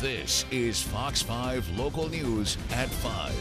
This is Fox 5 Local News at 5.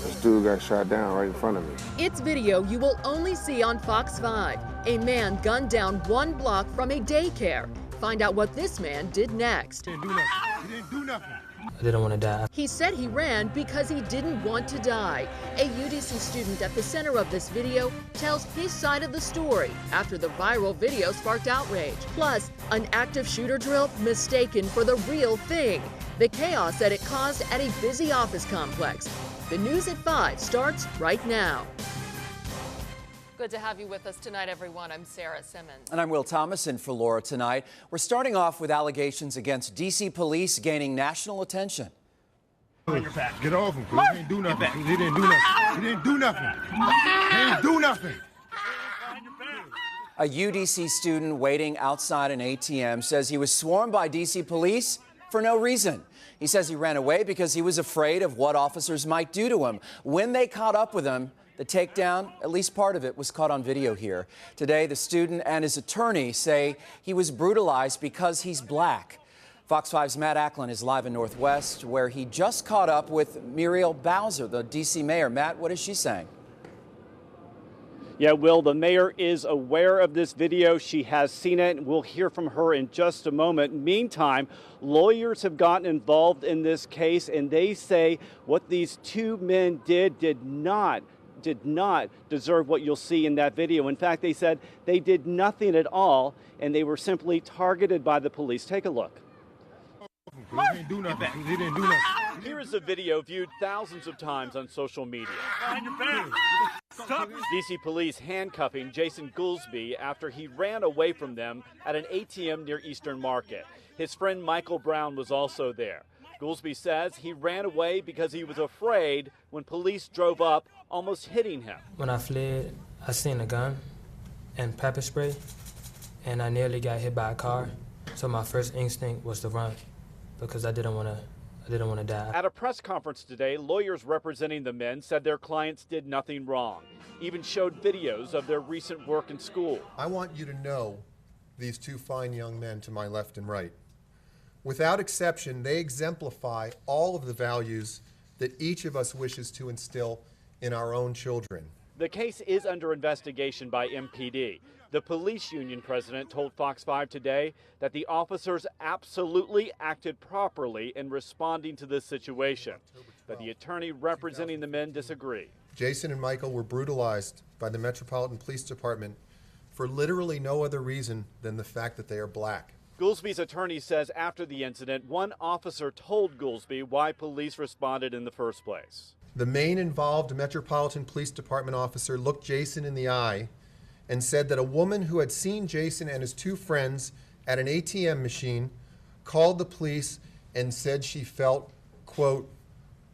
This dude got shot down right in front of me. It's video you will only see on Fox 5. A man gunned down 1 block from a daycare. Find out what this man did next. He didn't do nothing. I didn't want to die. He said he ran because he didn't want to die. A UDC student at the center of this video tells his side of the story after the viral video sparked outrage. Plus, an active shooter drill mistaken for the real thing. The chaos that it caused at a busy office complex. The news at 5 starts right now. Good to have you with us tonight, everyone. I'm Sarah Simmons. And I'm Will Thomas in for Laura tonight. We're starting off with allegations against D.C. police gaining national attention. On your back. Get off him, because he didn't do nothing. He didn't do nothing. He didn't do nothing. He didn't do nothing. A UDC student waiting outside an ATM says he was swarmed by D.C. police for no reason. He says he ran away because he was afraid of what officers might do to him. When they caught up with him, the takedown, at least part of it, was caught on video here. Today, the student and his attorney say he was brutalized because he's black. Fox 5's Matt Acklin is live in Northwest, where he just caught up with Muriel Bowser, the D.C. mayor. Matt, what is she saying? Yeah, Will, the mayor is aware of this video. She has seen it. We'll hear from her in just a moment. Meantime, lawyers have gotten involved in this case, and they say what these two men did not deserve what you'll see in that video. In fact, they said they did nothing at all, and they were simply targeted by the police. Take a look. He didn't do nothing. He didn't do nothing. Here is a video viewed thousands of times on social media. DC police handcuffing Jason Goolsby after he ran away from them at an ATM near Eastern Market. His friend Michael Brown was also there. Goolsby says he ran away because he was afraid when police drove up, almost hitting him. When I fled, I seen a gun and pepper spray, and I nearly got hit by a car. So my first instinct was to run because I didn't want to die. At a press conference today, lawyers representing the men said their clients did nothing wrong, even showed videos of their recent work in school. I want you to know these two fine young men to my left and right. Without exception, they exemplify all of the values that each of us wishes to instill in our own children. The case is under investigation by MPD. The police union president told Fox 5 today that the officers absolutely acted properly in responding to this situation. But the attorney representing the men disagree. Jason and Michael were brutalized by the Metropolitan Police Department for literally no other reason than the fact that they are black. Goolsby's attorney says after the incident, one officer told Goolsby why police responded in the first place. The main involved Metropolitan Police Department officer looked Jason in the eye and said that a woman who had seen Jason and his two friends at an ATM machine called the police and said she felt, quote,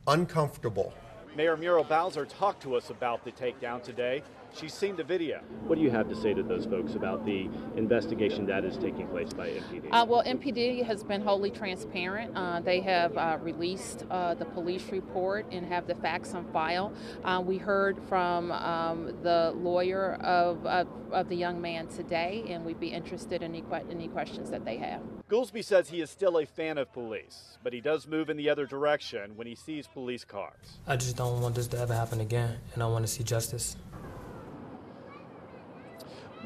uncomfortable. Mayor Muriel Bowser talked to us about the takedown today. She's seen the video. What do you have to say to those folks about the investigation that is taking place by MPD? Well, MPD has been wholly transparent. They have released the police report and have the facts on file. We heard from the lawyer of the young man today, and we'd be interested in any questions that they have. Goolsby says he is still a fan of police, but he does move in the other direction when he sees police cars. I just don't want this to ever happen again, and I want to see justice.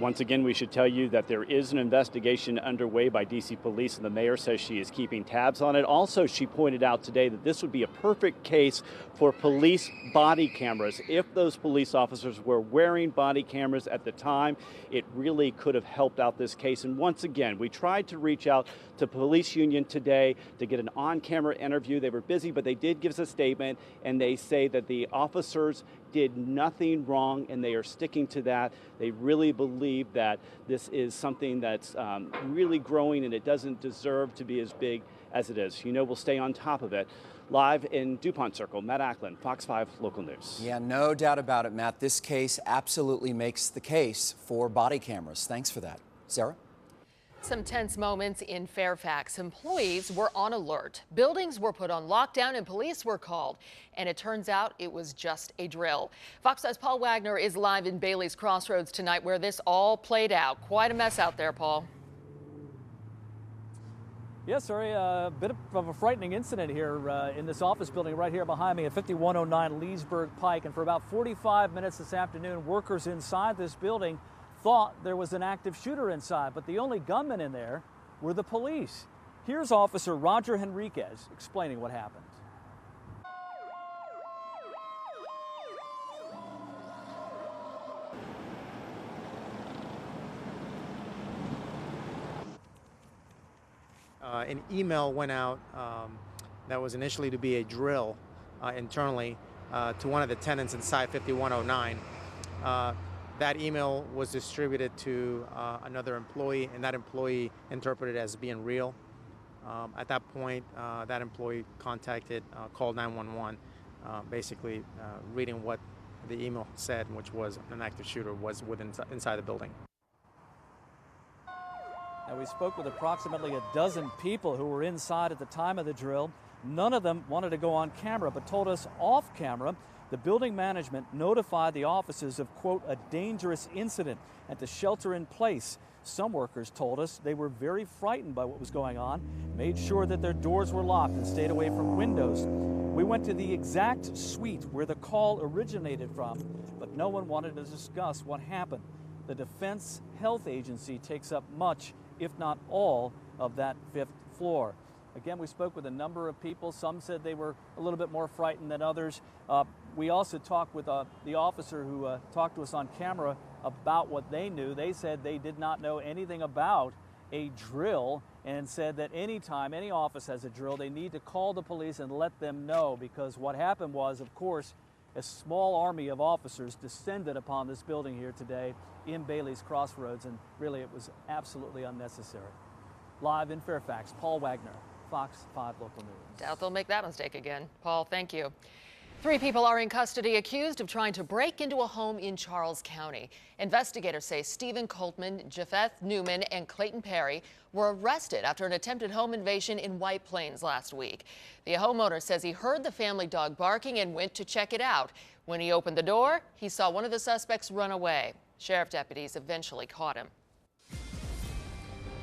Once again, we should tell you that there is an investigation underway by D.C. police, and the mayor says she is keeping tabs on it. Also, she pointed out today that this would be a perfect case for police body cameras. If those police officers were wearing body cameras at the time, it really could have helped out this case. And once again, we tried to reach out to police union today to get an on-camera interview. They were busy, but they did give us a statement, and they say that the officers did nothing wrong, and they are sticking to that. They really believe that this is something that's really growing, and it doesn't deserve to be as big as it is. You know, we'll stay on top of it. Live in DuPont Circle, Matt Acklin, Fox 5 Local News. Yeah, no doubt about it, Matt. This case absolutely makes the case for body cameras. Thanks for that. Sarah? Some tense moments in Fairfax. Employees were on alert. Buildings were put on lockdown and police were called. And it turns out it was just a drill. Fox 5's Paul Wagner is live in Bailey's Crossroads tonight where this all played out. Quite a mess out there, Paul. Yes, sorry, a bit of a frightening incident here in this office building right here behind me at 5109 Leesburg Pike. And for about 45 minutes this afternoon, workers inside this building thought there was an active shooter inside, but the only gunmen in there were the police. Here's Officer Roger Henriquez explaining what happened. An email went out that was initially to be a drill internally to one of the tenants inside 5109. That email was distributed to another employee, and that employee interpreted it as being real. At that point, that employee called 911, basically reading what the email said, which was an active shooter was inside the building. And we spoke with approximately a dozen people who were inside at the time of the drill. None of them wanted to go on camera, but told us off camera the building management notified the offices of, quote, a dangerous incident and to shelter in place. Some workers told us they were very frightened by what was going on, made sure that their doors were locked and stayed away from windows. We went to the exact suite where the call originated from, but no one wanted to discuss what happened. The Defense Health Agency takes up much, if not all, of that 5th floor. Again, we spoke with a number of people. Some said they were a little bit more frightened than others. We also talked with the officer who talked to us on camera about what they knew. They said they did not know anything about a drill and said that anytime any office has a drill, they need to call the police and let them know, because what happened was, of course, a small army of officers descended upon this building here today in Bailey's Crossroads, and really it was absolutely unnecessary. Live in Fairfax, Paul Wagner, Fox 5 Local News. Doubt they'll make that mistake again. Paul, thank you. 3 people are in custody accused of trying to break into a home in Charles County. Investigators say Stephen Coltman, Japheth Newman, and Clayton Perry were arrested after an attempted home invasion in White Plains last week. The homeowner says he heard the family dog barking and went to check it out. When he opened the door, he saw one of the suspects run away. Sheriff deputies eventually caught him.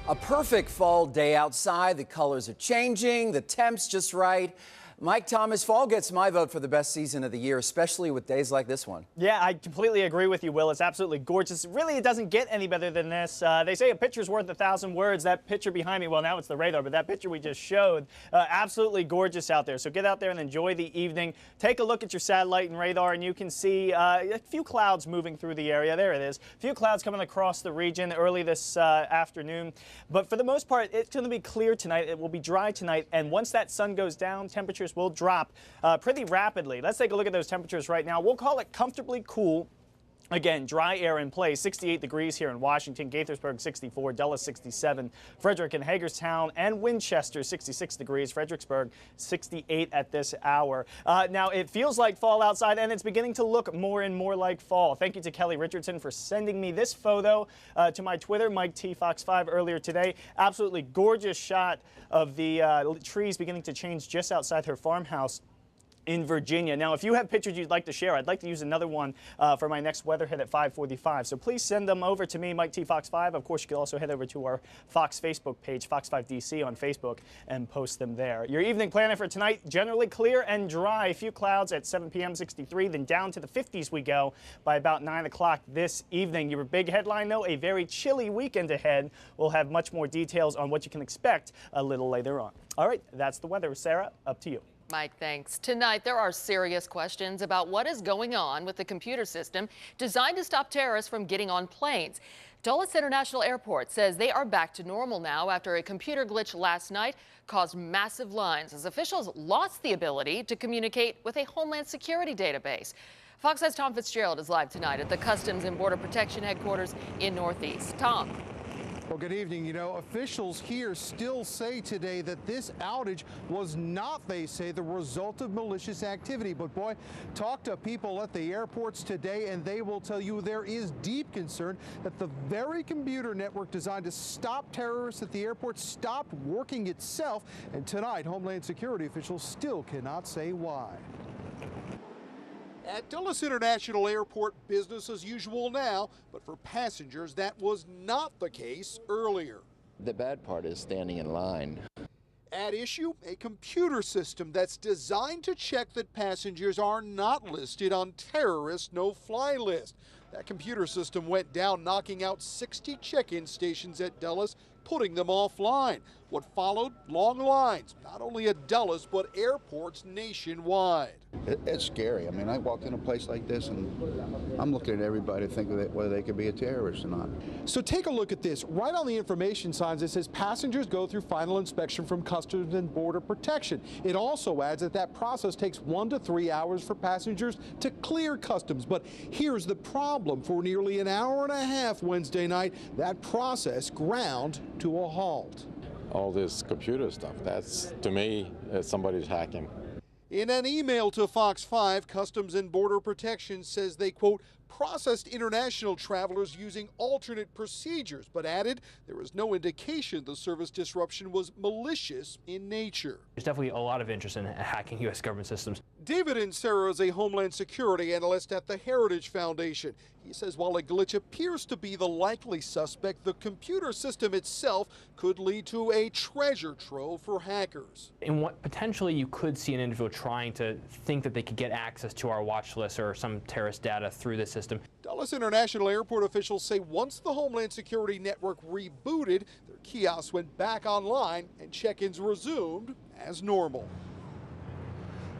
A perfect fall day outside. The colors are changing, the temp's just right. Mike Thomas, fall gets my vote for the best season of the year, especially with days like this one. Yeah, I completely agree with you, Will. It's absolutely gorgeous. Really, it doesn't get any better than this. They say a picture's worth 1,000 words. That picture behind me, well, now it's the radar, but that picture we just showed, absolutely gorgeous out there. So get out there and enjoy the evening. Take a look at your satellite and radar, and you can see a few clouds moving through the area. There it is. A few clouds coming across the region early this afternoon. But for the most part, it's going to be clear tonight. It will be dry tonight, and once that sun goes down, temperatures will drop pretty rapidly. Let's take a look at those temperatures right now. We'll call it comfortably cool. Again, dry air in place, 68 degrees here in Washington, Gaithersburg 64, Dulles 67, Frederick and Hagerstown and Winchester 66 degrees, Fredericksburg 68 at this hour. Now, it feels like fall outside, and it's beginning to look more and more like fall. Thank you to Kelly Richardson for sending me this photo to my Twitter, Mike T. Fox 5, earlier today. Absolutely gorgeous shot of the trees beginning to change just outside her farmhouse in Virginia. Now, if you have pictures you'd like to share, I'd like to use another one for my next weather hit at 5:45. So please send them over to me, Mike T. Fox 5. Of course, you can also head over to our Fox Facebook page, Fox 5 DC on Facebook, and post them there. Your evening planning for tonight, generally clear and dry. A few clouds at 7 p.m. 63, then down to the 50s we go by about 9 o'clock this evening. Your big headline, though, a very chilly weekend ahead. We'll have much more details on what you can expect a little later on. All right, that's the weather. Sarah, up to you. Mike, thanks. Tonight, there are serious questions about what is going on with the computer system designed to stop terrorists from getting on planes. Dulles International Airport says they are back to normal now after a computer glitch last night caused massive lines as officials lost the ability to communicate with a Homeland Security database. Fox 5's Tom Fitzgerald is live tonight at the Customs and Border Protection headquarters in Northeast. Tom. Well, good evening. You know, officials here still say today that this outage was not, they say, the result of malicious activity. But boy, talk to people at the airports today and they will tell you there is deep concern that the very computer network designed to stop terrorists at the airport stopped working itself. And tonight, Homeland Security officials still cannot say why. At Dulles International Airport, business as usual now, but for passengers, that was not the case earlier. The bad part is standing in line. At issue, a computer system that's designed to check that passengers are not listed on terrorist no-fly list. That computer system went down, knocking out 60 check-in stations at Dulles, putting them offline. What followed? Long lines, not only at Dulles, but airports nationwide. It's scary. I mean, I walked in a place like this and I'm looking at everybody to think of whether they could be a terrorist or not. So take a look at this. Right on the information signs, it says passengers go through final inspection from Customs and Border Protection. It also adds that that process takes 1 to 3 hours for passengers to clear customs. But here's the problem. For nearly an hour and a half Wednesday night, that process ground to a halt. All this computer stuff, that's, to me, somebody's hacking. In an email to Fox 5, Customs and Border Protection says they, quote, processed international travelers using alternate procedures, but added there was no indication the service disruption was malicious in nature. There's definitely a lot of interest in hacking U.S. government systems. David Insera is a Homeland Security analyst at the Heritage Foundation. He says while a glitch appears to be the likely suspect, the computer system itself could lead to a treasure trove for hackers. In what potentially you could see an individual trying to think that they could get access to our watch list or some terrorist data through the system. Dulles International Airport officials say once the Homeland Security network rebooted, their kiosks went back online and check-ins resumed as normal.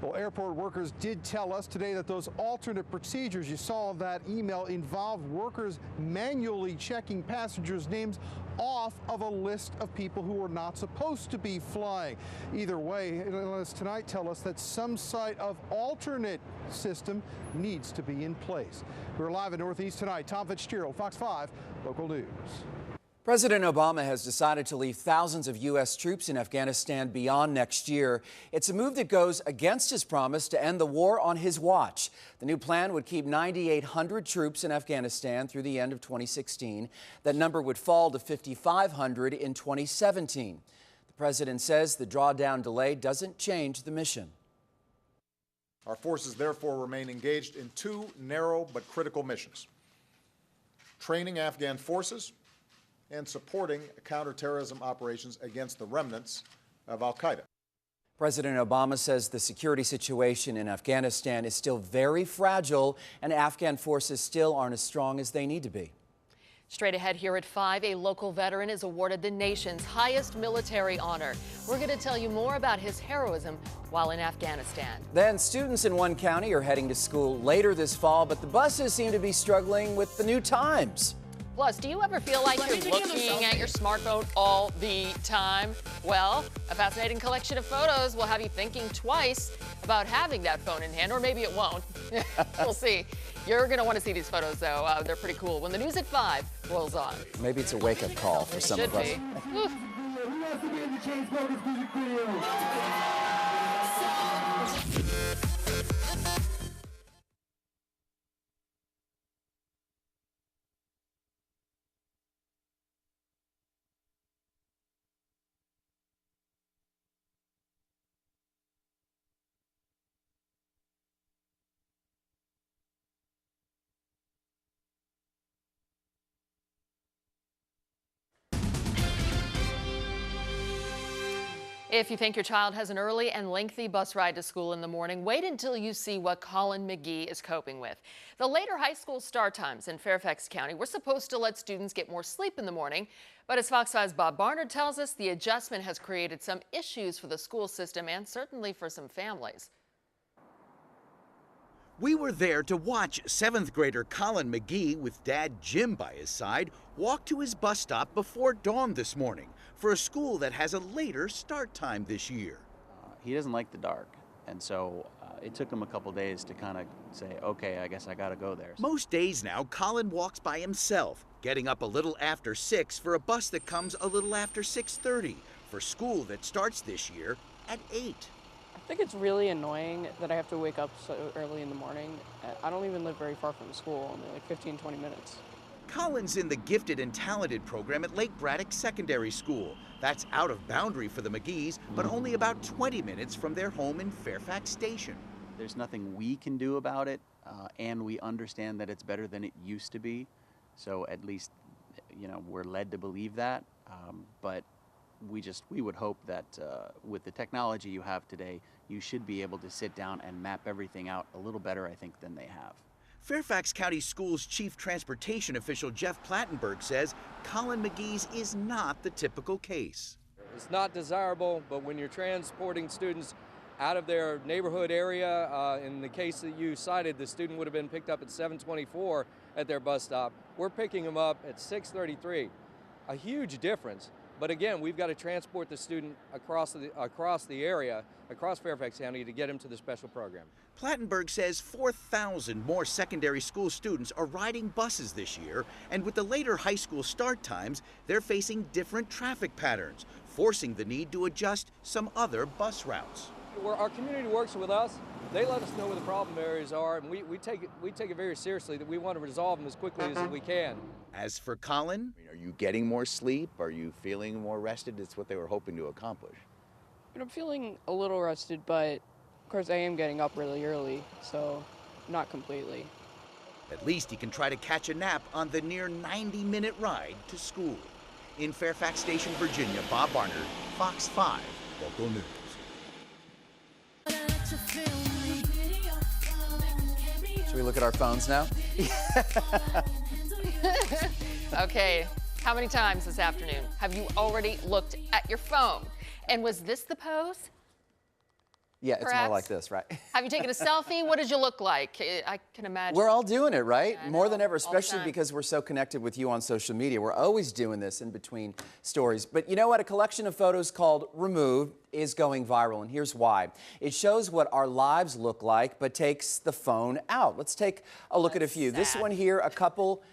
Well, airport workers did tell us today that those alternate procedures you saw in that email involved workers manually checking passengers' names off of a list of people who were not supposed to be flying. Either way, analysts tonight tell us that some sort of alternate system needs to be in place. We're live in Northeast tonight. Tom Fitzgerald, Fox 5 Local News. President Obama has decided to leave thousands of U.S. troops in Afghanistan beyond next year. It's a move that goes against his promise to end the war on his watch. The new plan would keep 9,800 troops in Afghanistan through the end of 2016. That number would fall to 5,500 in 2017. The president says the drawdown delay doesn't change the mission. Our forces therefore remain engaged in two narrow but critical missions: training Afghan forces and supporting counterterrorism operations against the remnants of al-Qaeda. President Obama says the security situation in Afghanistan is still very fragile and Afghan forces still aren't as strong as they need to be. Straight ahead here at 5, a local veteran is awarded the nation's highest military honor. We're going to tell you more about his heroism while in Afghanistan. Then students in one county are heading to school later this fall, but the buses seem to be struggling with the new times. Plus, do you ever feel like you're looking at your smartphone all the time? Well, a fascinating collection of photos will have you thinking twice about having that phone in hand, or maybe it won't. We'll see. You're going to want to see these photos, though. They're pretty cool. When the news at 5 rolls on. Maybe it's a wake-up call for some of us. If you think your child has an early and lengthy bus ride to school in the morning, wait until you see what Colin McGee is coping with. The later high school start times in Fairfax County were supposed to let students get more sleep in the morning, but as Fox 5's Bob Barnard tells us, the adjustment has created some issues for the school system and certainly for some families. We were there to watch 7th grader Colin McGee, with dad Jim by his side, walk to his bus stop before dawn this morning for a school that has a later start time this year. He doesn't like the dark, and so it took him a couple days to kind of say, okay, I guess I gotta go there. Most days now, Colin walks by himself, getting up a little after 6 for a bus that comes a little after 6:30 for school that starts this year at 8. I think it's really annoying that I have to wake up so early in the morning. I don't even live very far from school, only like 15-20 minutes. Colin's in the Gifted and Talented program at Lake Braddock Secondary School. That's out of boundary for the McGees, but only about 20 minutes from their home in Fairfax Station. There's nothing we can do about it, and we understand that it's better than it used to be. So at least, you know, we're led to believe that. But we would hope that with the technology you have today, you should be able to sit down and map everything out a little better, I think, than they have. Fairfax County Schools Chief Transportation Official Jeff Plattenberg says Colin McGee's is not the typical case. It's not desirable, but when you're transporting students out of their neighborhood area, in the case that you cited, the student would have been picked up at 7:24 at their bus stop. We're picking them up at 6:33. A huge difference. But again, we've got to transport the student across the area, across Fairfax County, to get him to the special program. Plattenberg says 4,000 more secondary school students are riding buses this year, and with the later high school start times, they're facing different traffic patterns, forcing the need to adjust some other bus routes. Where our community works with us, they let us know where the problem areas are, and we take it very seriously, that we want to resolve them as quickly as we can. As for Colin, are you getting more sleep? Are you feeling more rested? It's what they were hoping to accomplish. I'm feeling a little rested, but of course I am getting up really early, so not completely. At least he can try to catch a nap on the near 90-minute ride to school. In Fairfax Station, Virginia, Bob Barnard, Fox 5 Local News. Should we look at our phones now? Okay, how many times this afternoon have you already looked at your phone? And was this the pose? Yeah, it's Perhaps? more like this, right? Have you taken a selfie? What did you look like? I can imagine. We're all doing it, right? Yeah, More than ever, all the especially time. because we're so connected with you on social media. We're always doing this in between stories. But you know what? A collection of photos called Removed is going viral, and here's why. It shows what our lives look like, but takes the phone out. Let's take a look at a few. This one here, a couple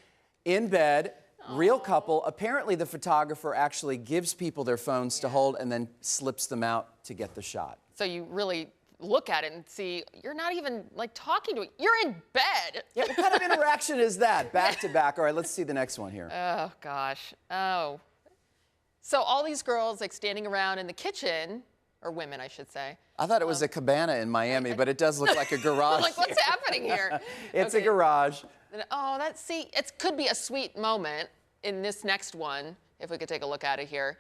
in bed. Real couple. Apparently, the photographer actually gives people their phones to hold and then slips them out to get the shot. So you really look at it and see, you're not even like talking to it. You're in bed. Yeah, what kind of interaction is that? Back to back. All right, let's see the next one here. Oh, gosh. Oh. So all these girls like standing around in the kitchen, or women, I should say. I thought it was a cabana in Miami, but it does look like a garage. Like, what's happening here? It's Okay. a garage. Oh, it could be a sweet moment in this next one, if we could take a look at it here.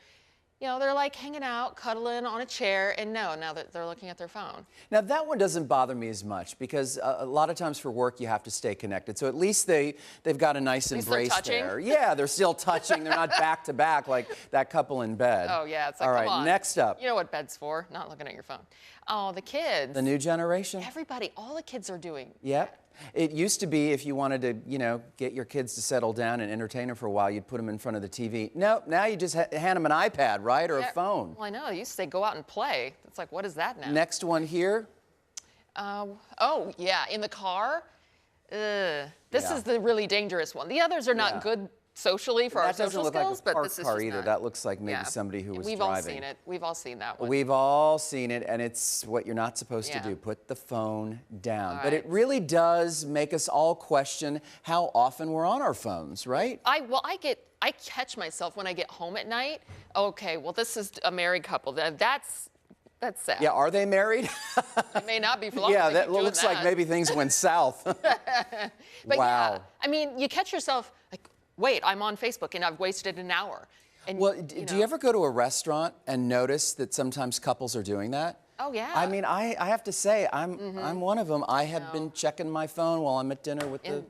You know, they're like hanging out, cuddling on a chair, and now that they're looking at their phone. Now, that one doesn't bother me as much because a lot of times for work you have to stay connected. So at least they've got a nice least they're embrace touching. there. Yeah, they're still touching. They're not back to back like that couple in bed. Oh, yeah, it's like, All come right, on. next up. You know what bed's for, not looking at your phone. Oh, the kids. The new generation? Everybody, all the kids are doing. Yep. It used to be if you wanted to, you know, get your kids to settle down and entertain them for a while, you'd put them in front of the TV. No, now you just hand them an iPad, right, or a phone. Well, I know. They used to say go out and play. It's like, what is that now? Next one here. Oh, yeah, in the car. This Yeah. is the really dangerous one. The others are not Yeah. good socially for our That doesn't social look skills, like a but parked this is car just either. not. That looks like maybe Yeah. somebody who was We've driving. all seen it. We've all seen that one. We've all seen it, and it's what you're not supposed to Yeah. do. Put the phone down. All But it right. really does make us all question how often we're on our phones, right? I catch myself when I get home at night. Okay, well, this is a married couple. That's sad. Yeah, are they married? It may not be for long. Yeah, if they that keep doing looks like that. maybe things went south. But Wow. yeah, I mean, you catch yourself like, wait, I'm on Facebook and I've wasted an hour. And, Well, do you ever go to a restaurant and notice that sometimes couples are doing that? Oh, yeah. I mean, I have to say, I'm one of them. I have been checking my phone while I'm at dinner with the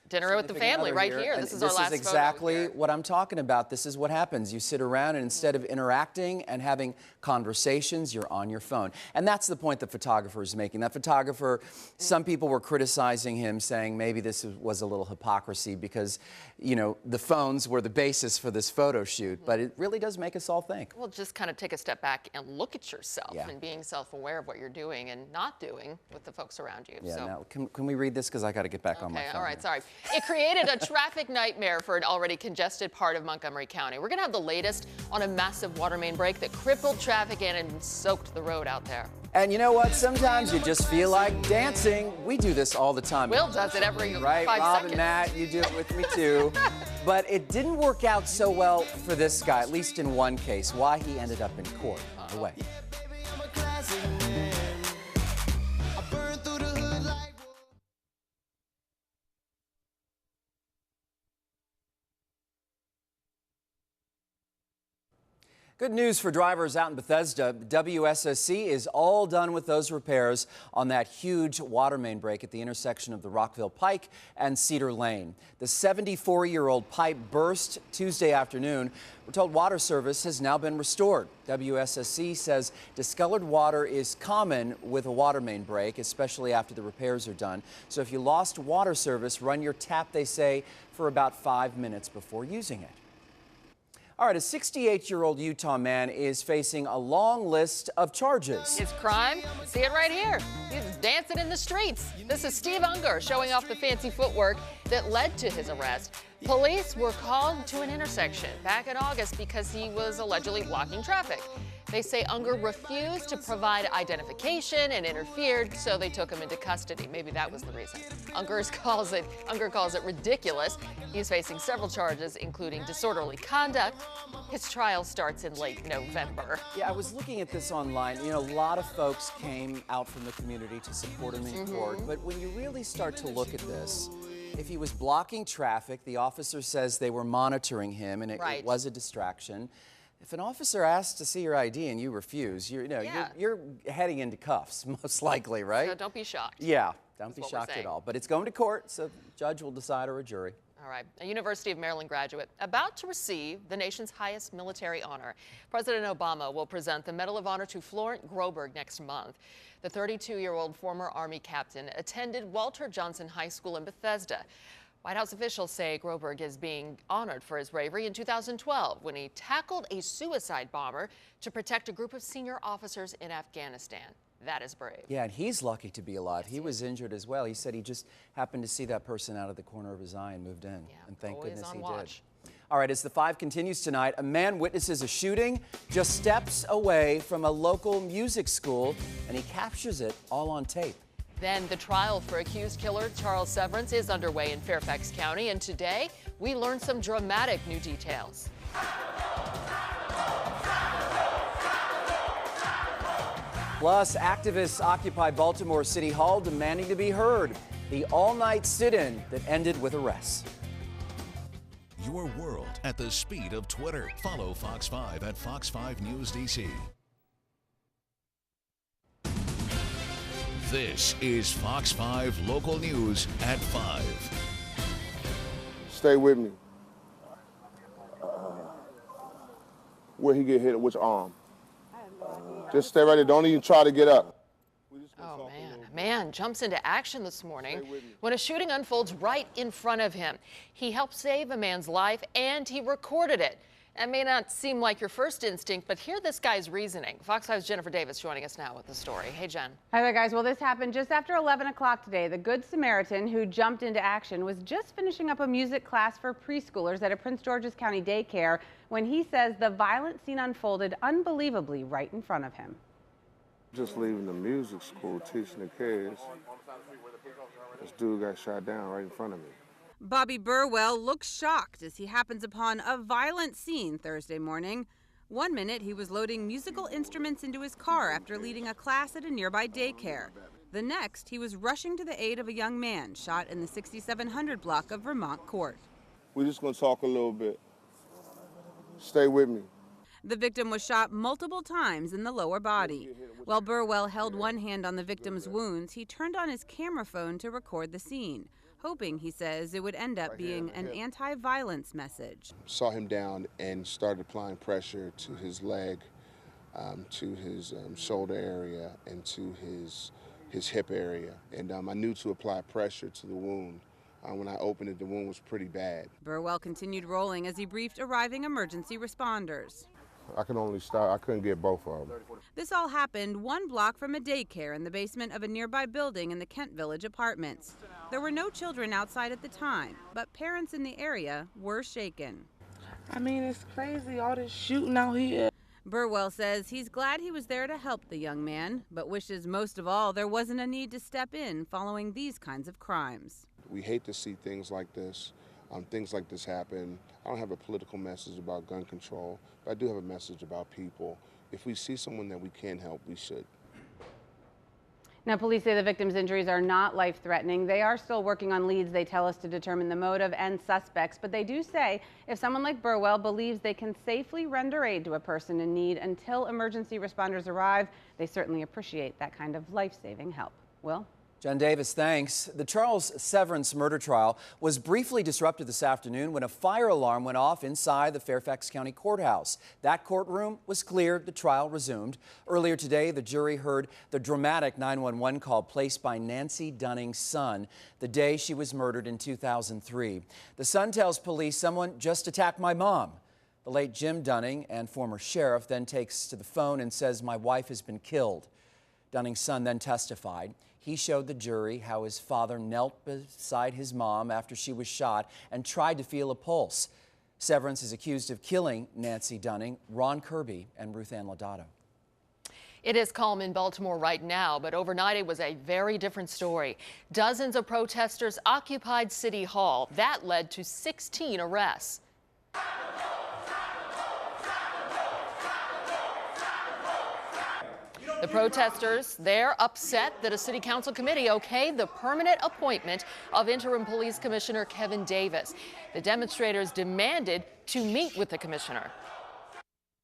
dinner with the family right here. And This is our last This is photo exactly what I'm talking about. This is what happens. You sit around and instead of interacting and having conversations, you're on your phone. And that's the point the photographer is making. That photographer, some people were criticizing him, saying maybe this was a little hypocrisy because, you know, the phones were the basis for this photo shoot. But it really does make us all think. Well, just kind of take a step back and look at yourself Yeah. and being self-aware of what you're doing and not doing with the folks around you. Yeah, so. now, can we read this? Because I got to get back on my Okay, phone. all right, here. sorry. It created a traffic nightmare for an already congested part of Montgomery County. We're going to have the latest on a massive water main break that crippled traffic and soaked the road out there. And you know what? Sometimes you just feel like dancing. We do this all the time. Will does it every right, 5 Rob seconds. and Matt, you do it with me too. But it didn't work out so well for this guy, at least in one case. Why he ended up in court. By the way. Good news for drivers out in Bethesda. WSSC is all done with those repairs on that huge water main break at the intersection of the Rockville Pike and Cedar Lane. The 74-year-old pipe burst Tuesday afternoon. We're told water service has now been restored. WSSC says discolored water is common with a water main break, especially after the repairs are done. So if you lost water service, run your tap, they say, for about 5 minutes before using it. All right, a 68-year-old Utah man is facing a long list of charges. His crime? See it right here. He's dancing in the streets. This is Steve Unger showing off the fancy footwork that led to his arrest. Police were called to an intersection back in August because he was allegedly blocking traffic. They say Unger refused to provide identification and interfered, so they took him into custody. Maybe that was the reason. Unger calls it ridiculous. He's facing several charges, including disorderly conduct. His trial starts in late November. Yeah, I was looking at this online. You know, a lot of folks came out from the community to support him in court. But when you really start to look at this, if he was blocking traffic, the officer says they were monitoring him and it was a distraction. If an officer asks to see your ID and you refuse, you're heading into cuffs, most likely, right? So don't be shocked. Yeah, don't be shocked at all. But it's going to court, so the judge will decide or a jury. All right, a University of Maryland graduate about to receive the nation's highest military honor. President Obama will present the Medal of Honor to Florent Groberg next month. The 32-year-old former Army captain attended Walter Johnson High School in Bethesda. White House officials say Groberg is being honored for his bravery in 2012 when he tackled a suicide bomber to protect a group of senior officers in Afghanistan. That is brave. Yeah, and he's lucky to be alive. He was injured as well. He said he just happened to see that person out of the corner of his eye and moved in. Yeah, and thank goodness he did. All right, as the 5 continues tonight, a man witnesses a shooting just steps away from a local music school, and he captures it all on tape. Then the trial for accused killer Charles Severance is underway in Fairfax County, and today we learned some dramatic new details. Plus, activists occupy Baltimore City Hall demanding to be heard. The all-night sit-in that ended with arrests. Your world at the speed of Twitter. Follow Fox 5 at Fox 5 News DC. This is Fox 5 Local News at 5. Stay with me. Where he get hit, which arm? Just stay right there. Don't even try to get up. Oh, man. A man jumps into action this morning when a shooting unfolds right in front of him. He helped save a man's life, and he recorded it. That may not seem like your first instinct, but hear this guy's reasoning. Fox 5's Jennifer Davis joining us now with the story. Hey, Jen. Hi there, guys. Well, this happened just after 11 o'clock today. The Good Samaritan who jumped into action was just finishing up a music class for preschoolers at a Prince George's County daycare when he says the violent scene unfolded unbelievably right in front of him. Just leaving the music school, teaching the kids. This dude got shot down right in front of me. Bobby Burwell looks shocked as he happens upon a violent scene Thursday morning. 1 minute, he was loading musical instruments into his car after leading a class at a nearby daycare. The next, he was rushing to the aid of a young man shot in the 6700 block of Vermont Court. We're just going to talk a little bit. Stay with me. The victim was shot multiple times in the lower body. While Burwell held one hand on the victim's wounds, he turned on his camera phone to record the scene, hoping, he says, it would end up being an anti-violence message. Saw him down and started applying pressure to his leg, to his shoulder area, and to his hip area. And I knew to apply pressure to the wound. When I opened it, the wound was pretty bad. Burwell continued rolling as he briefed arriving emergency responders. I couldn't get both of them. This all happened 1 block from a daycare in the basement of a nearby building in the Kent Village apartments. There were no children outside at the time, but parents in the area were shaken. I mean, it's crazy, all this shooting out here. Burwell says he's glad he was there to help the young man, but wishes most of all there wasn't a need to step in following these kinds of crimes. We hate to see things like this. Things like this happen. I don't have a political message about gun control, but I do have a message about people. If we see someone that we can help, we should. Now, police say the victim's injuries are not life-threatening. They are still working on leads, they tell us, to determine the motive and suspects. But they do say if someone like Burwell believes they can safely render aid to a person in need until emergency responders arrive, they certainly appreciate that kind of life-saving help. Will? Jen Davis, thanks. The Charles Severance murder trial was briefly disrupted this afternoon when a fire alarm went off inside the Fairfax County Courthouse. That courtroom was cleared. The trial resumed. Earlier today, the jury heard the dramatic 911 call placed by Nancy Dunning's son the day she was murdered in 2003. The son tells police, "Someone just attacked my mom." The late Jim Dunning and former sheriff then takes to the phone and says, "My wife has been killed." Dunning's son then testified. He showed the jury how his father knelt beside his mom after she was shot and tried to feel a pulse. Severance is accused of killing Nancy Dunning, Ron Kirby, and Ruth Ann Lodato. It is calm in Baltimore right now, but overnight it was a very different story. Dozens of protesters occupied City Hall. That led to 16 arrests. The protesters, they're upset that a city council committee okayed the permanent appointment of interim police commissioner Kevin Davis. The demonstrators demanded to meet with the commissioner.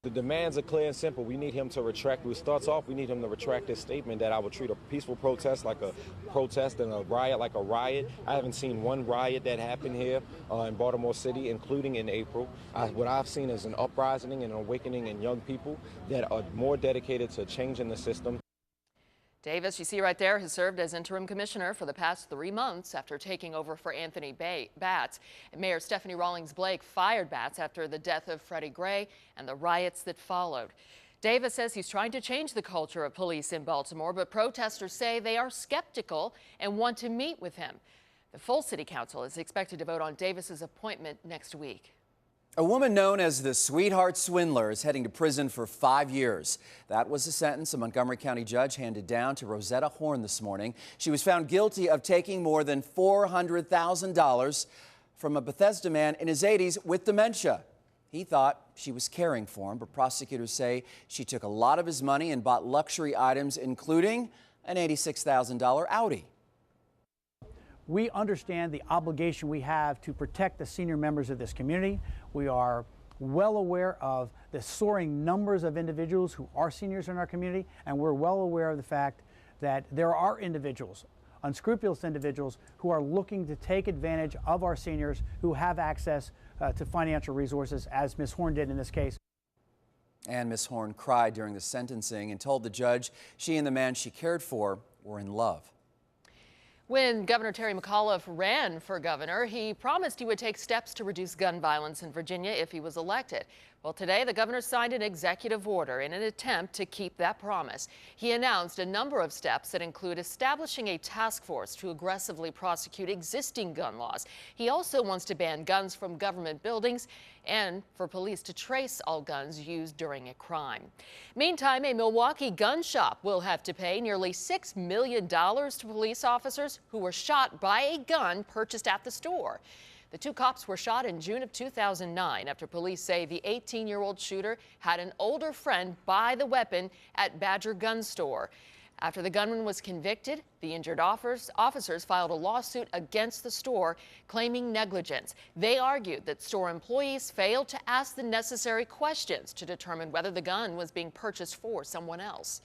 The demands are clear and simple. We need him to retract. It starts off, we need him to retract his statement that I would treat a peaceful protest like a protest and a riot like a riot. I haven't seen one riot that happened here in Baltimore City, including in April. What I've seen is an uprising and an awakening in young people that are more dedicated to changing the system. Davis, you see right there, has served as interim commissioner for the past 3 months after taking over for Anthony Batts. Mayor Stephanie Rawlings-Blake fired Batts after the death of Freddie Gray and the riots that followed. Davis says he's trying to change the culture of police in Baltimore, but protesters say they are skeptical and want to meet with him. The full city council is expected to vote on Davis's appointment next week. A woman known as the Sweetheart Swindler is heading to prison for 5 years. That was the sentence a Montgomery County judge handed down to Rosetta Horn this morning. She was found guilty of taking more than $400,000 from a Bethesda man in his 80s with dementia. He thought she was caring for him, but prosecutors say she took a lot of his money and bought luxury items, including an $86,000 Audi. We understand the obligation we have to protect the senior members of this community. We are well aware of the soaring numbers of individuals who are seniors in our community, and we're well aware of the fact that there are individuals, unscrupulous individuals, who are looking to take advantage of our seniors who have access to financial resources, as Ms. Horn did in this case. And Ms. Horn cried during the sentencing and told the judge she and the man she cared for were in love. When Governor Terry McAuliffe ran for governor, he promised he would take steps to reduce gun violence in Virginia if he was elected. Well, today the governor signed an executive order in an attempt to keep that promise. He announced a number of steps that include establishing a task force to aggressively prosecute existing gun laws. He also wants to ban guns from government buildings and for police to trace all guns used during a crime. Meantime, a Milwaukee gun shop will have to pay nearly $6 million to police officers who were shot by a gun purchased at the store. The two cops were shot in June of 2009 after police say the 18-year-old shooter had an older friend buy the weapon at Badger Gun Store. After the gunman was convicted, the injured officers filed a lawsuit against the store claiming negligence. They argued that store employees failed to ask the necessary questions to determine whether the gun was being purchased for someone else.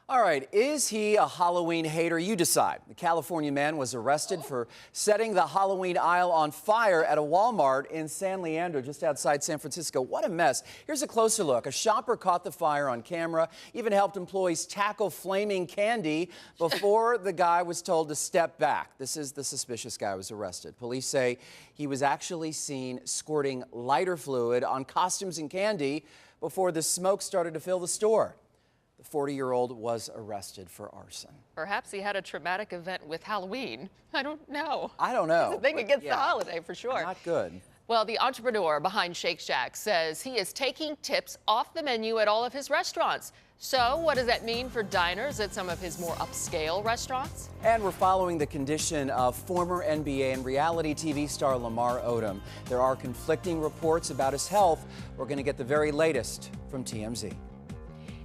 All right, is he a Halloween hater? You decide. The California man was arrested for setting the Halloween aisle on fire at a Walmart in San Leandro, just outside San Francisco. What a mess. Here's a closer look. A shopper caught the fire on camera, even helped employees tackle flaming candy before the guy was told to step back. This is the suspicious guy who was arrested. Police say he was actually seen squirting lighter fluid on costumes and candy before the smoke started to fill the store. The 40-year-old was arrested for arson. Perhaps he had a traumatic event with Halloween. I don't know. I don't know. It's a thing against the holiday for sure. Not good. Well, the entrepreneur behind Shake Shack says he is taking tips off the menu at all of his restaurants. So what does that mean for diners at some of his more upscale restaurants? And we're following the condition of former NBA and reality TV star Lamar Odom. There are conflicting reports about his health. We're going to get the very latest from TMZ.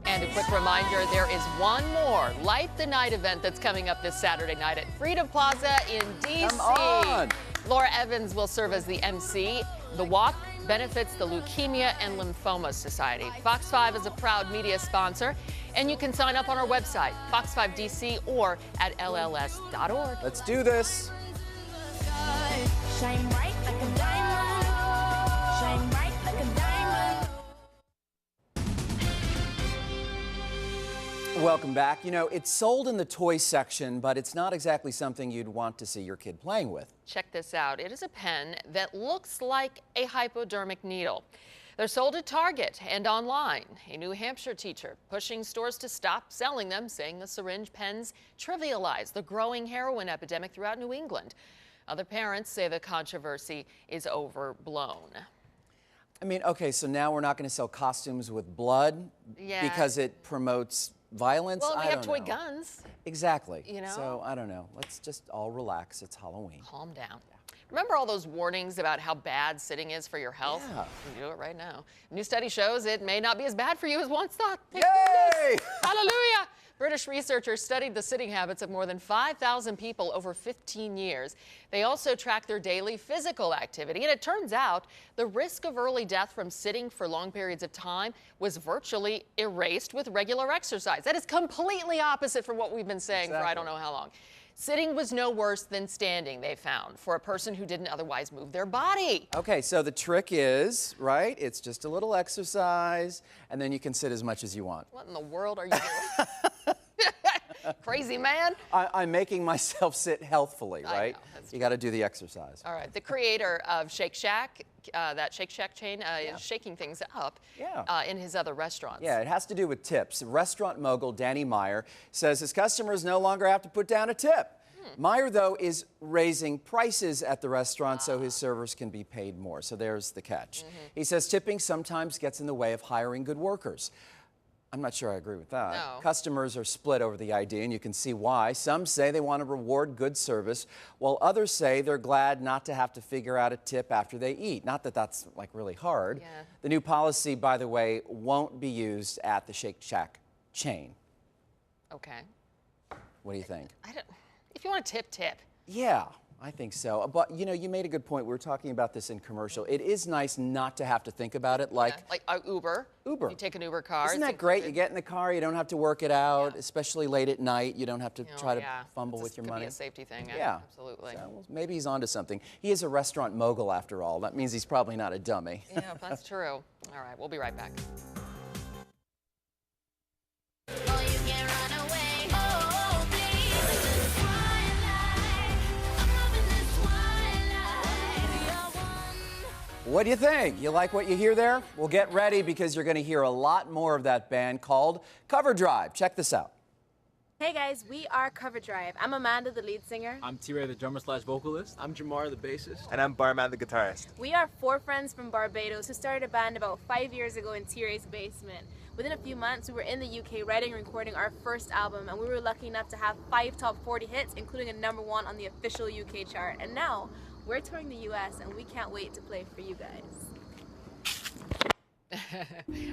And a quick reminder, there is one more Light the Night event that's coming up this Saturday night at Freedom Plaza in D.C. Come on. Laura Evans will serve as the MC. The walk benefits the Leukemia and Lymphoma Society. Fox 5 is a proud media sponsor, and you can sign up on our website, Fox 5 DC, or at lls.org. Let's do this. Shine bright like a diamond. Shine bright like a diamond. Welcome back. You know, it's sold in the toy section, but it's not exactly something you'd want to see your kid playing with. Check this out. It is a pen that looks like a hypodermic needle. They're sold at Target and online. A New Hampshire teacher pushing stores to stop selling them, saying the syringe pens trivialize the growing heroin epidemic throughout New England. Other parents say the controversy is overblown. I mean, okay, so now we're not going to sell costumes with blood because it promotes violence? Well, we I have don't toy know. guns. Exactly. You know? So, I don't know. Let's just all relax. It's Halloween. Calm down. Remember all those warnings about how bad sitting is for your health? Yeah. You can do it right now. A new study shows it may not be as bad for you as once thought. Thank Yay! goodness. Hallelujah! British researchers studied the sitting habits of more than 5,000 people over 15 years. They also tracked their daily physical activity, and it turns out the risk of early death from sitting for long periods of time was virtually erased with regular exercise. That is completely opposite from what we've been saying for I don't know how long. Sitting was no worse than standing, they found, for a person who didn't otherwise move their body. Okay, so the trick is, right, it's just a little exercise, and then you can sit as much as you want. What in the world are you doing? Crazy man. I'm making myself sit healthfully, I right? know, that's You got to do the exercise. All right, the creator of Shake Shack, that Shake Shack chain, is shaking things up in his other restaurants. Yeah, it has to do with tips. Restaurant mogul Danny Meyer says his customers no longer have to put down a tip. Meyer, though, is raising prices at the restaurant so his servers can be paid more. So there's the catch. He says tipping sometimes gets in the way of hiring good workers. I'm not sure I agree with that. No. Customers are split over the idea, and you can see why. Some say they want to reward good service, while others say they're glad not to have to figure out a tip after they eat. Not that that's like really hard. Yeah. The new policy, by the way, won't be used at the Shake Shack chain. Okay. What do you think? If you want to tip. Yeah, I think so. But, you know, you made a good point. We were talking about this in commercial. It is nice not to have to think about it like Uber. Uber. You take an Uber car. Isn't that great? You get in the car, you don't have to work it out, especially late at night. You don't have to try to fumble with your money. Could be a safety thing. Yeah. Absolutely. So, well, maybe he's onto something. He is a restaurant mogul after all. That means he's probably not a dummy. Yeah, that's true. All right, we'll be right back. What do you think? You like what you hear there? Well, get ready because you're going to hear a lot more of that band called Cover Drive. Check this out. Hey guys, we are Cover Drive. I'm Amanda, the lead singer. I'm T-Ray, the drummer/vocalist. I'm Jamar, the bassist. And I'm Barman, the guitarist. We are 4 friends from Barbados who started a band about 5 years ago in T-Ray's basement. Within a few months, we were in the UK writing and recording our first album, and we were lucky enough to have 5 top 40 hits, including a #1 on the official UK chart. And now, we're touring the US, and we can't wait to play for you guys.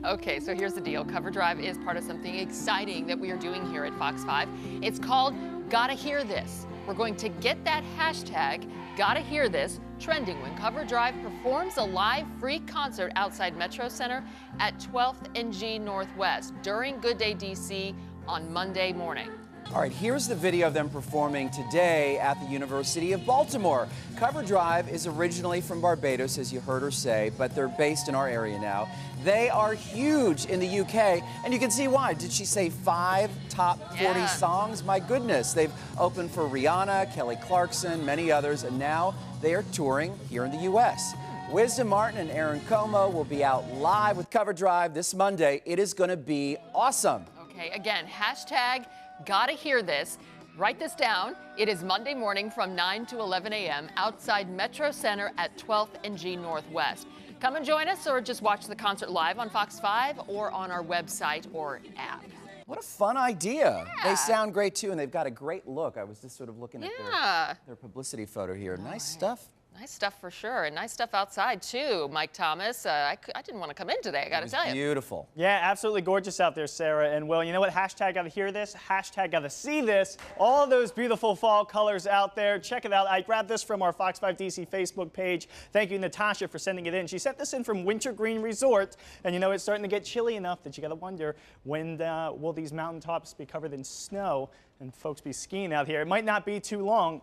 Okay, so here's the deal. Cover Drive is part of something exciting that we are doing here at Fox 5. It's called Gotta Hear This. We're going to get that hashtag, Gotta Hear This, trending when Cover Drive performs a live free concert outside Metro Center at 12th and G Northwest during Good Day DC on Monday morning. All right, here's the video of them performing today at the University of Baltimore. Cover Drive is originally from Barbados, as you heard her say, but they're based in our area now. They are huge in the UK, and you can see why. Did she say 5 top 40 songs? My goodness. They've opened for Rihanna, Kelly Clarkson, many others, and now they are touring here in the U.S. Wisdom Martin and Aaron Como will be out live with Cover Drive this Monday. It is going to be awesome. Okay, again, hashtag Gotta Hear This. Write this down. It is Monday morning from 9 to 11 a.m. outside Metro Center at 12th and G Northwest. Come and join us or just watch the concert live on Fox 5 or on our website or app. What a fun idea. Yeah. They sound great, too, and they've got a great look. I was just sort of looking at their publicity photo here. Nice stuff. Nice stuff for sure, and nice stuff outside too, Mike Thomas. I didn't want to come in today, I got to tell you. Beautiful. Yeah, absolutely gorgeous out there, Sarah and Will. You know what? Hashtag gotta hear this. Hashtag gotta see this. All those beautiful fall colors out there. Check it out. I grabbed this from our Fox 5 DC Facebook page. Thank you, Natasha, for sending it in. She sent this in from Wintergreen Resort, and you know it's starting to get chilly enough that you gotta wonder when will these mountaintops be covered in snow and folks be skiing out here. It might not be too long.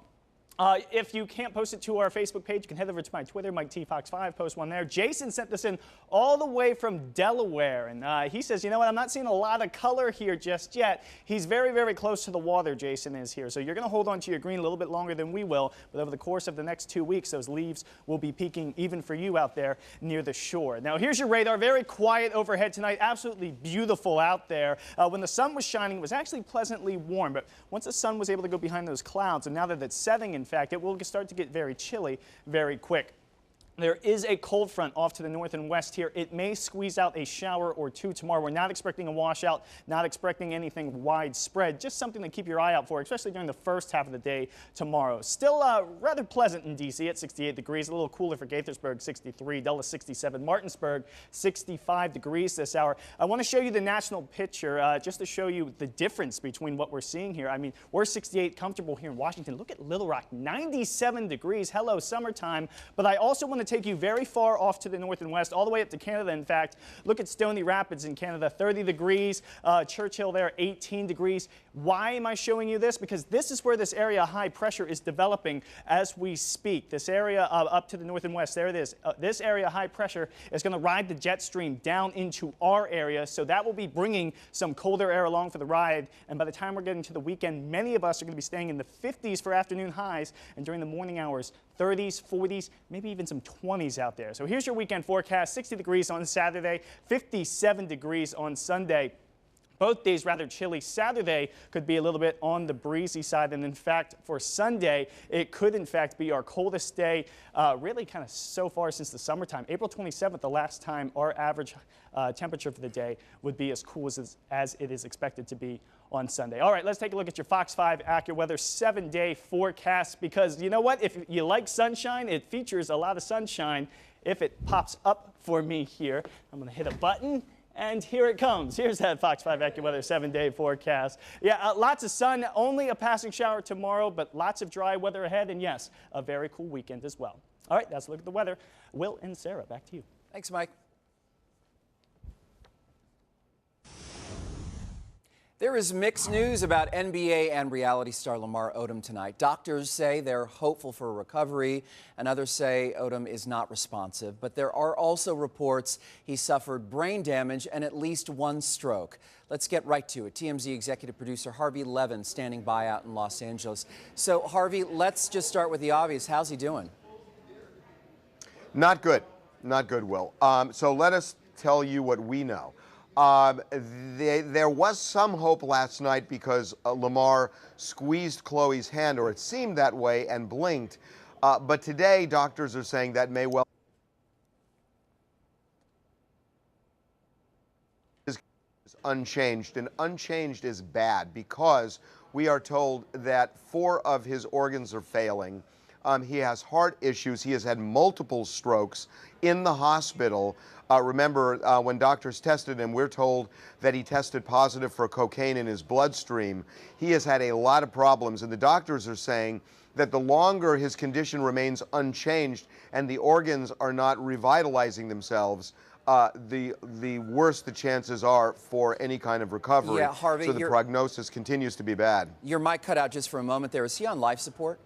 If you can't post it to our Facebook page, you can head over to my Twitter, Mike T Fox 5, post one there. Jason sent this in all the way from Delaware, and he says, you know what, I'm not seeing a lot of color here just yet. He's very, very close to the water, Jason is here, so you're going to hold on to your green a little bit longer than we will, but over the course of the next 2 weeks, those leaves will be peaking even for you out there near the shore. Now, here's your radar. Very quiet overhead tonight, absolutely beautiful out there. When the sun was shining, it was actually pleasantly warm, but once the sun was able to go behind those clouds, and now that it's setting, in fact, it will start to get very chilly very quick. There is a cold front off to the north and west here. It may squeeze out a shower or two tomorrow. We're not expecting a washout, not expecting anything widespread, just something to keep your eye out for, especially during the first half of the day tomorrow. Still rather pleasant in D.C. at 68 degrees, a little cooler for Gaithersburg, 63, Dulles 67, Martinsburg 65 degrees this hour. I want to show you the national picture just to show you the difference between what we're seeing here. I mean, we're 68 comfortable here in Washington. Look at Little Rock, 97 degrees. Hello, summertime. But I also want to take you very far off to the north and west, all the way up to Canada, in fact. Look at Stony Rapids in Canada, 30 degrees. Churchill there, 18 degrees. Why am I showing you this? Because this is where this area of high pressure is developing as we speak. This area up to the north and west, there it is. This area of high pressure is going to ride the jet stream down into our area, so that will be bringing some colder air along for the ride. And by the time we're getting to the weekend, many of us are going to be staying in the 50s for afternoon highs, and during the morning hours, 30s, 40s, maybe even some 20s out there. So here's your weekend forecast. 60 degrees on Saturday, 57 degrees on Sunday. Both days rather chilly. Saturday could be a little bit on the breezy side, and in fact for Sunday it could in fact be our coldest day really kind of so far since the summertime. April 27th, the last time our average temperature for the day would be as cool as it is expected to be on Sunday. All right, let's take a look at your Fox 5 AccuWeather 7-day forecast, because you know what? If you like sunshine, it features a lot of sunshine. If it pops up for me here, I'm going to hit a button. And here it comes. Here's that Fox 5 AccuWeather 7-day forecast. Yeah, lots of sun, only a passing shower tomorrow, but lots of dry weather ahead, and yes, a very cool weekend as well. All right, that's a look at the weather. Will and Sarah, back to you. Thanks, Mike. There is mixed news about NBA and reality star Lamar Odom tonight. Doctors say they're hopeful for a recovery, and others say Odom is not responsive. But there are also reports he suffered brain damage and at least one stroke. Let's get right to it. TMZ executive producer Harvey Levin standing by out in Los Angeles. So, Harvey, let's just start with the obvious. How's he doing? Not good. Not good, Will. So let us tell you what we know. There was some hope last night because Lamar squeezed Chloe's hand, or it seemed that way, and blinked. But today, doctors are saying that may well is unchanged, and unchanged is bad because we are told that 4 of his organs are failing. He has heart issues. He has had multiple strokes in the hospital. Remember, when doctors tested him, we're told that he tested positive for cocaine in his bloodstream. He has had a lot of problems, and the doctors are saying that the longer his condition remains unchanged and the organs are not revitalizing themselves, the worse the chances are for any kind of recovery. Yeah, Harvey, so the prognosis continues to be bad. Your mic cut out just for a moment there. Is he on life support?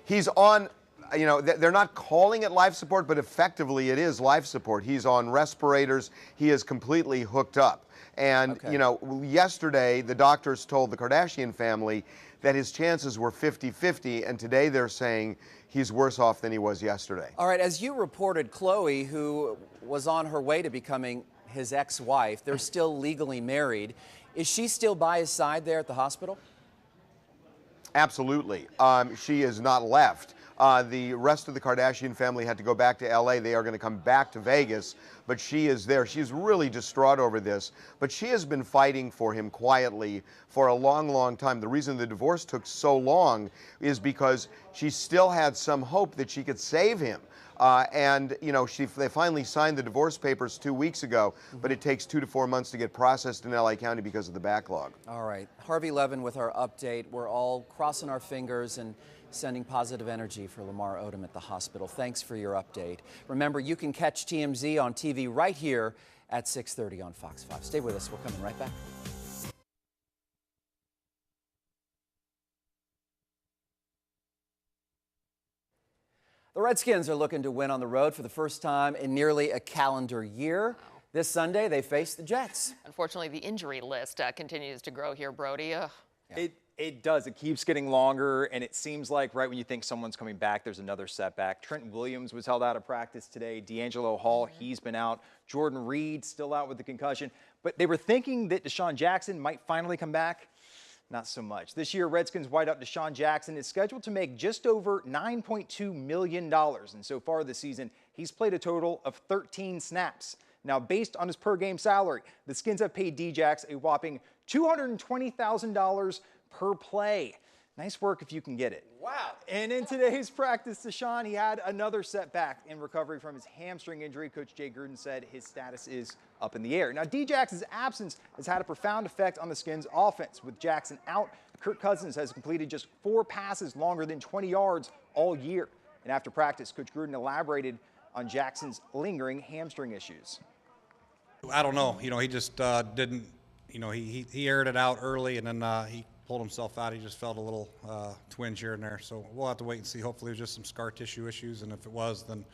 He's on, you know, they're not calling it life support, but effectively it is life support. He's on respirators. He is completely hooked up. And, you know, yesterday the doctors told the Kardashian family that his chances were 50-50, and today they're saying he's worse off than he was yesterday. All right, as you reported, Chloe, who was on her way to becoming his ex-wife, they're still legally married. Is she still by his side there at the hospital? Absolutely. She is not left. The rest of the Kardashian family had to go back to LA. They are going to come back to Vegas, but she is there. She's really distraught over this, but she has been fighting for him quietly for a long, long time. The reason the divorce took so long is because she still had some hope that she could save him. And, you know, they finally signed the divorce papers 2 weeks ago, but it takes 2 to 4 months to get processed in LA County because of the backlog. All right. Harvey Levin with our update. We're all crossing our fingers and sending positive energy for Lamar Odom at the hospital. Thanks for your update. Remember, you can catch TMZ on TV right here at 6:30 on Fox 5. Stay with us. We're coming right back. The Redskins are looking to win on the road for the first time in nearly a calendar year. This Sunday, they face the Jets. Unfortunately, the injury list continues to grow here, Brody. Ugh. It does. It keeps getting longer, and it seems like right when you think someone's coming back, there's another setback. Trent Williams was held out of practice today. D'Angelo Hall, he's been out. Jordan Reed still out with the concussion. But they were thinking that Deshaun Jackson might finally come back. Not so much. This year, Redskins wideout Deshaun Jackson is scheduled to make just over $9.2 million. And so far this season, he's played a total of 13 snaps. Now, based on his per-game salary, the Skins have paid D-Jax a whopping $220,000 per play. Nice work if you can get it. Wow. And in today's practice, Deshaun, he had another setback in recovery from his hamstring injury. Coach Jay Gruden said his status is up in the air. Now, D-Jax's absence has had a profound effect on the Skins' offense. With Jackson out, Kirk Cousins has completed just 4 passes longer than 20 yards all year. And after practice, Coach Gruden elaborated on Jackson's lingering hamstring issues. I don't know. You know, he just didn't, you know, he aired it out early, and then he pulled himself out. He just felt a little twinge here and there. So we'll have to wait and see. Hopefully it was just some scar tissue issues, and if it was, then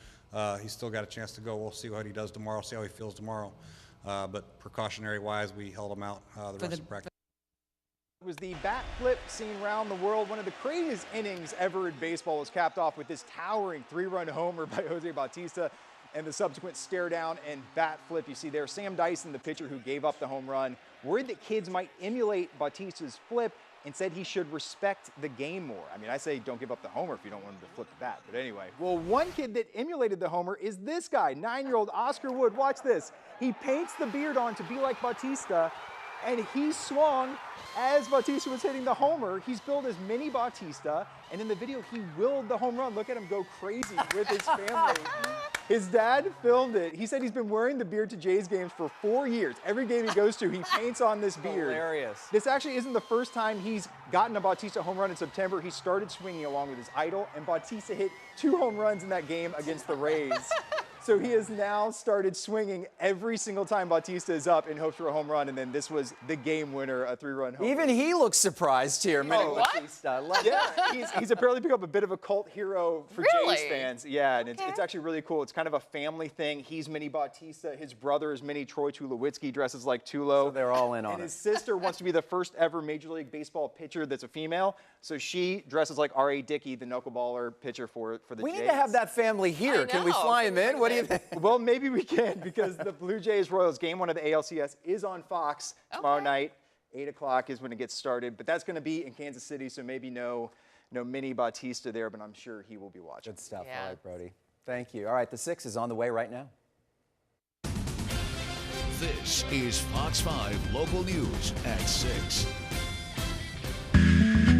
he's still got a chance to go. We'll see what he does tomorrow, see how he feels tomorrow. But precautionary-wise, we held him out the rest of practice. It was the bat flip seen around the world. One of the craziest innings ever in baseball was capped off with this towering 3-run homer by Jose Bautista and the subsequent stare down and bat flip. You see there, Sam Dyson, the pitcher who gave up the home run, worried that kids might emulate Bautista's flip and said he should respect the game more. I mean, I say don't give up the homer if you don't want him to flip the bat, but anyway. Well, one kid that emulated the homer is this guy, 9-year-old Oscar Wood. Watch this. He paints the beard on to be like Bautista, and he swung as Bautista was hitting the homer. He's billed as mini Bautista, and in the video, he willed the home run. Look at him go crazy with his family. His dad filmed it. He said he's been wearing the beard to Jays games for 4 years. Every game he goes to, he paints on this beard. Hilarious. This actually isn't the first time he's gotten a Bautista home run in September. He started swinging along with his idol, and Bautista hit 2 home runs in that game against the Rays. So he has now started swinging every single time Bautista is up in hopes for a home run, and then this was the game winner, a 3-run home run. Even he looks surprised here. Bautista. Yeah, he's apparently become a bit of a cult hero for Jays fans. Yeah, and it's actually really cool. It's kind of a family thing. He's mini Bautista. His brother is mini Troy Tulowitzki, dresses like Tulo. So they're all in on it. And his sister wants to be the first ever Major League Baseball pitcher that's a female. So she dresses like R.A. Dickey, the knuckleballer pitcher for the Jays. We need to have that family here. Can we fly him in? What do you think? Well, maybe we can, because the Blue Jays-Royals game 1 of the ALCS is on Fox tomorrow night. 8 o'clock is when it gets started, but that's going to be in Kansas City, so maybe no mini Bautista there, but I'm sure he will be watching. Good stuff. All right, Brody. Thank you. All right, the 6 is on the way right now. This is Fox 5 Local News at 6.